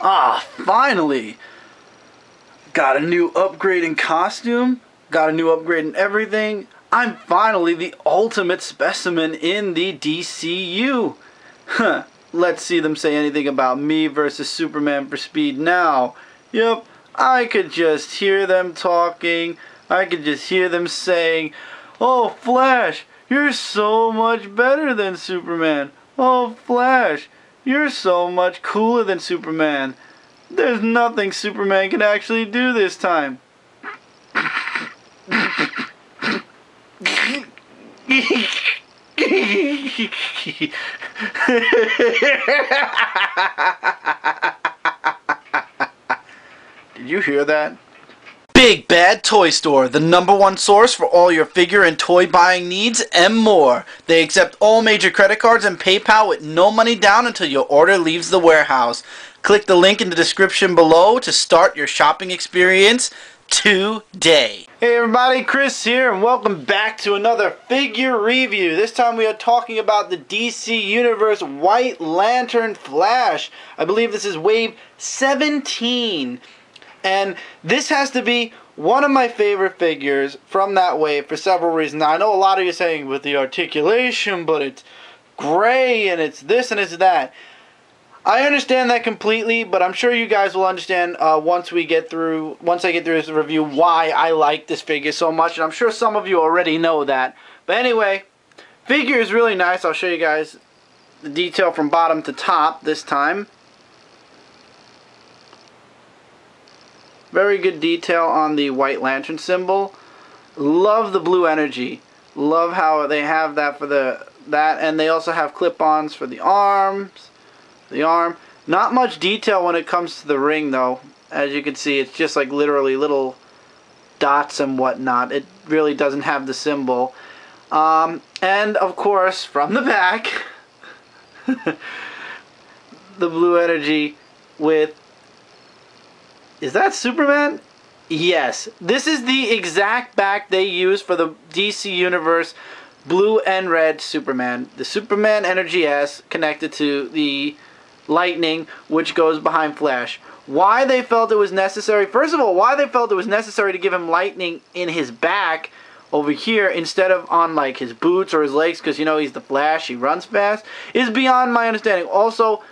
Ah, finally! Got a new upgrade in costume, got a new upgrade in everything. I'm finally the ultimate specimen in the DCU. Huh, let's see them say anything about me versus Superman for speed now. Yep, I could just hear them talking. I could just hear them saying, "Oh, Flash, you're so much better than Superman. Oh, Flash, you're so much cooler than Superman. There's nothing Superman can actually do this time." Did you hear that? Big Bad Toy Store, the #1 source for all your figure and toy buying needs and more. They accept all major credit cards and PayPal with no money down until your order leaves the warehouse. Click the link in the description below to start your shopping experience today. Hey everybody, Chris here, and welcome back to another figure review. This time we are talking about the DC Universe White Lantern Flash. I believe this is wave 17. And this has to be one of my favorite figures from that wave for several reasons. Now, I know a lot of you are saying with the articulation, but it's gray and it's this and it's that. I understand that completely, but I'm sure you guys will understand once I get through this review why I like this figure so much. And I'm sure some of you already know that. But anyway, figure is really nice. I'll show you guys the detail from bottom to top this time. Very good detail on the White Lantern symbol. Love the blue energy. Love how they have that for that, and they also have clip-ons for the arms. The arm. Not much detail when it comes to the ring though. As you can see, it's just like literally little dots and whatnot. It really doesn't have the symbol. And of course, from the back, the blue energy with... Is that Superman? Yes. This is the exact back they use for the DC Universe blue and red Superman. The Superman Energy S connected to the Lightning, which goes behind Flash. Why they felt it was necessary, first of all, why they felt it was necessary to give him Lightning in his back over here instead of on like his boots or his legs, because you know he's the Flash, he runs fast, is beyond my understanding. Also,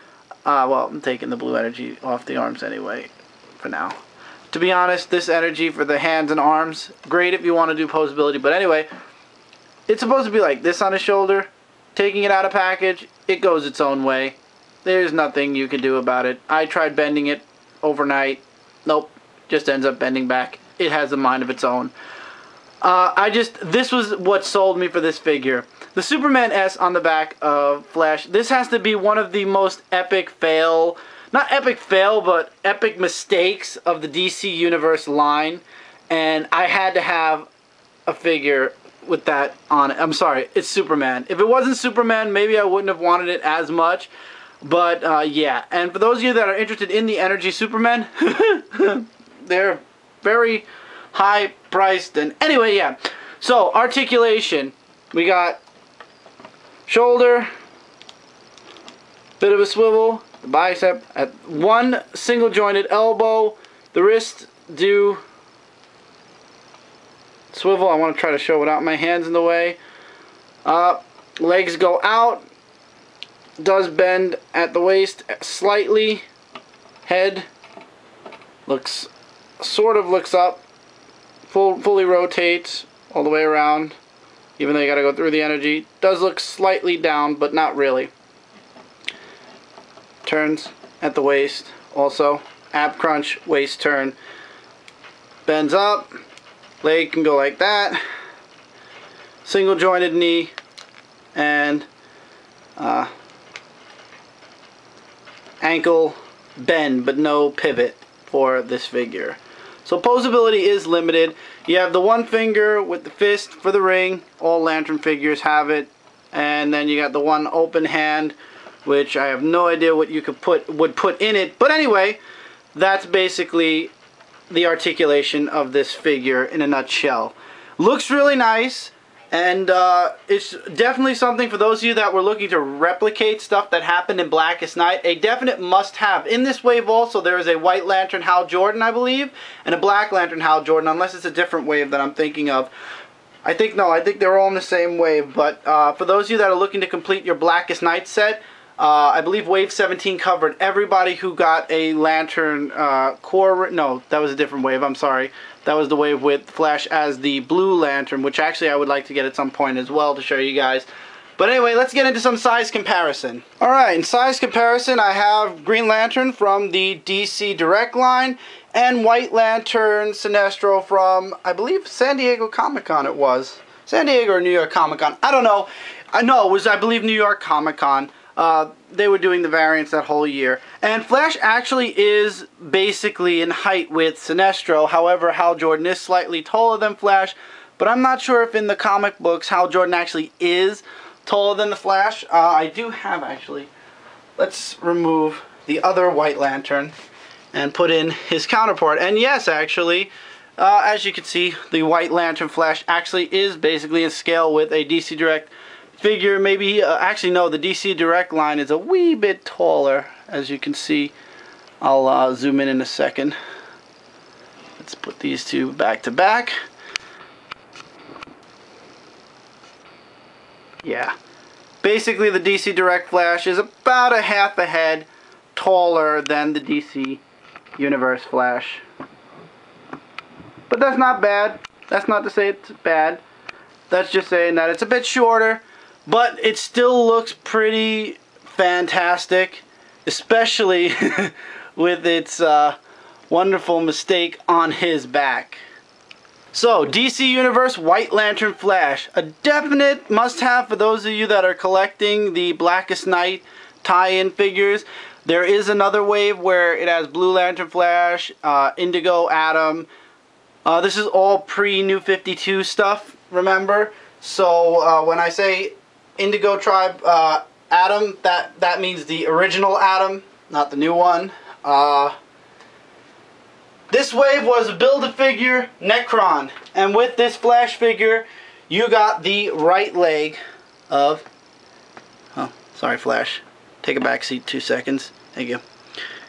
well, I'm taking the blue energy off the arms anyway. For now. To be honest, this energy for the hands and arms, great if you want to do posability, but anyway, it's supposed to be like this on his shoulder. Taking it out of package, it goes its own way. There's nothing you can do about it. I tried bending it overnight. Nope, just ends up bending back. It has a mind of its own. This was what sold me for this figure. The Superman S on the back of Flash, this has to be one of the most epic not epic fail, but epic mistakes of the DC Universe line. And I had to have a figure with that on it. I'm sorry, it's Superman. If it wasn't Superman, maybe I wouldn't have wanted it as much. But, yeah. And for those of you that are interested in the Energy Superman, they're very high priced. And anyway, yeah. So, articulation. We got shoulder, bit of a swivel, the bicep at one single jointed elbow, the wrist do swivel. I want to try to show without my hands in the way. Legs go out, does bend at the waist slightly. Head sort of looks up, fully rotates all the way around, even though you got to go through the energy. Does look slightly down, but not really. Turns at the waist also. Ab crunch, waist turn. Bends up. Leg can go like that. Single jointed knee. And ankle bend, but no pivot for this figure. So posability is limited. You have the one finger with the fist for the ring. All Lantern figures have it. And then you got the one open hand, which I have no idea what you could would put in it. But anyway, that's basically the articulation of this figure in a nutshell. Looks really nice. And it's definitely something for those of you that were looking to replicate stuff that happened in Blackest Night. A definite must-have. In this wave also, there is a White Lantern Hal Jordan, I believe, and a Black Lantern Hal Jordan, unless it's a different wave that I'm thinking of. I think they're all in the same wave. But for those of you that are looking to complete your Blackest Night set, I believe Wave 17 covered everybody who got a Lantern core. No, that was a different wave. I'm sorry. That was the wave with Flash as the Blue Lantern, which actually I would like to get at some point as well to show you guys. But anyway, let's get into some size comparison. Alright, in size comparison, I have Green Lantern from the DC Direct line and White Lantern Sinestro from, I believe, San Diego Comic-Con it was. San Diego or New York Comic-Con. I don't know. I know it was, I believe, New York Comic-Con. They were doing the variants that whole year. And Flash actually is basically in height with Sinestro. However, Hal Jordan is slightly taller than Flash. But I'm not sure if in the comic books Hal Jordan actually is taller than the Flash. I do have actually. Let's remove the other White Lantern and put in his counterpart. And yes, actually, as you can see, the White Lantern Flash actually is basically in scale with a DC Direct figure. Maybe actually no, the DC Direct line is a wee bit taller, as you can see. I'll zoom in a second. Let's put these two back to back. Yeah, basically the DC Direct Flash is about a half a head taller than the DC Universe Flash, but that's not bad. That's not to say it's bad. That's just saying that it's a bit shorter. But it still looks pretty fantastic, especially with its wonderful mistake on his back. So, DC Universe White Lantern Flash. A definite must-have for those of you that are collecting the Blackest Night tie-in figures. There is another wave where it has Blue Lantern Flash, Indigo Atom. This is all pre-New 52 stuff, remember? So, when I say Indigo Tribe Atom, that means the original Atom, not the new one. This wave was a Build-A-Figure Necron, and with this Flash figure, you got the right leg of, oh, sorry Flash, take a back seat 2 seconds, thank you.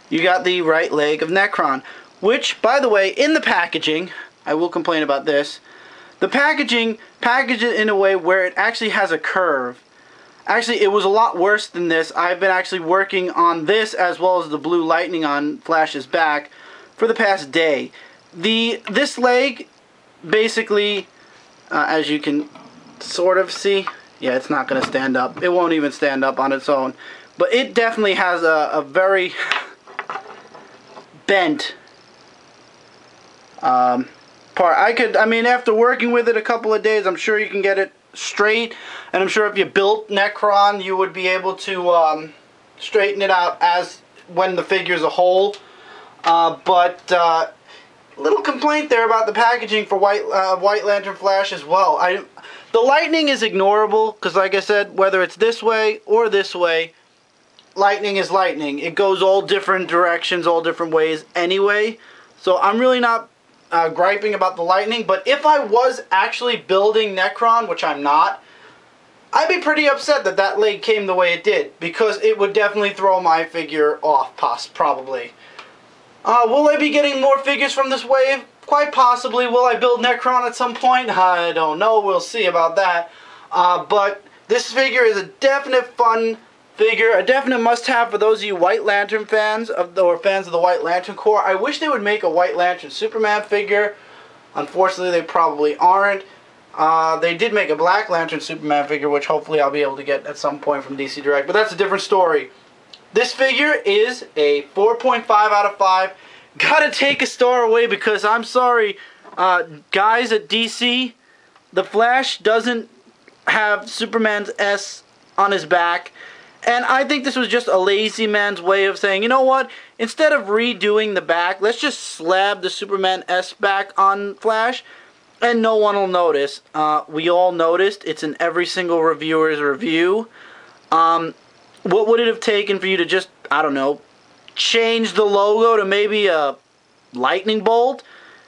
You got the right leg of Necron, which, by the way, in the packaging, I will complain about this, the packaging packaged it in a way where it actually has a curve. Actually, it was a lot worse than this. I've been actually working on this as well as the Blue Lightning on Flash's back for the past day. This leg, basically, as you can sort of see, yeah, it's not going to stand up. It won't even stand up on its own. But it definitely has a very bent part. I mean, after working with it a couple of days, I'm sure you can get it straight, and I'm sure if you built Necron, you would be able to straighten it out as when the figure's a whole. But little complaint there about the packaging for White Lantern Flash as well. The lightning is ignorable because, like I said, whether it's this way or this way, lightning is lightning. It goes all different directions, all different ways anyway. So I'm really not griping about the lightning, but if I was actually building Necron, which I'm not, I'd be pretty upset that that leg came the way it did, because it would definitely throw my figure off, probably. Will I be getting more figures from this wave? Quite possibly. Will I build Necron at some point? I don't know. We'll see about that. But this figure is a definite fun figure, a definite must-have for those of you White Lantern fans, or fans of the White Lantern Corps. I wish they would make a White Lantern Superman figure. Unfortunately, they probably aren't. They did make a Black Lantern Superman figure, which hopefully I'll be able to get at some point from DC Direct, but that's a different story. This figure is a 4.5 out of 5. Gotta take a star away because I'm sorry, guys at DC, the Flash doesn't have Superman's S on his back. And I think this was just a lazy man's way of saying, you know what, instead of redoing the back, let's just slab the Superman S back on Flash, and no one will notice. We all noticed. It's in every single reviewer's review. What would it have taken for you to just, I don't know, change the logo to maybe a lightning bolt?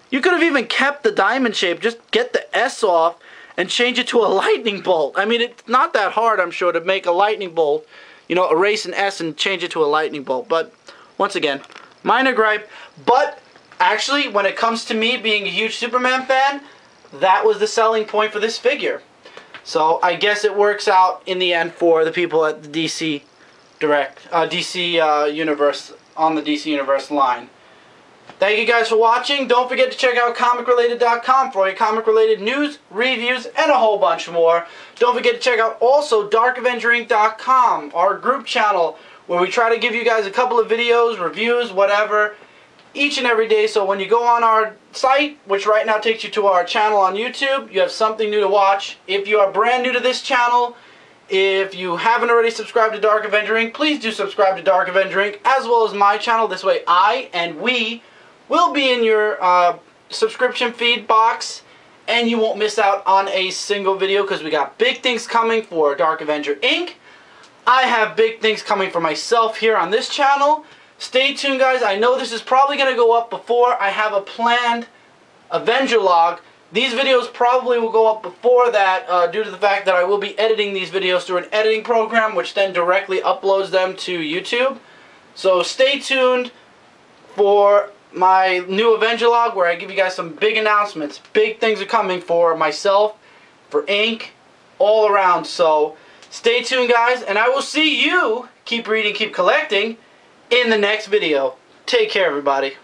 You could have even kept the diamond shape, just get the S off, and change it to a lightning bolt. I mean, it's not that hard, I'm sure, to make a lightning bolt. You know, erase an S and change it to a lightning bolt. But, once again, minor gripe. But, actually, when it comes to me being a huge Superman fan, that was the selling point for this figure. So, I guess it works out in the end for the people at the DC Universe, on the DC Universe line. Thank you guys for watching. Don't forget to check out comicrelated.com for all your comic-related news, reviews, and a whole bunch more. Don't forget to check out also darkavengerinc.com, our group channel, where we try to give you guys a couple of videos, reviews, whatever, each and every day. So when you go on our site, which right now takes you to our channel on YouTube, you have something new to watch. If you are brand new to this channel, if you haven't already subscribed to Dark Avenger Inc., please do subscribe to Dark Avenger Inc. as well as my channel. This way I and we will be in your subscription feed box, and you won't miss out on a single video because we got big things coming for Dark Avenger Inc. I have big things coming for myself here on this channel. Stay tuned, guys. I know this is probably going to go up before I have a planned Avenger log. These videos probably will go up before that due to the fact that I will be editing these videos through an editing program, which then directly uploads them to YouTube. So stay tuned for my new Avenger log, where I give you guys some big announcements. Big things are coming for myself, for Inc., all around. So stay tuned, guys, and I will see you, keep reading, keep collecting, in the next video. Take care, everybody.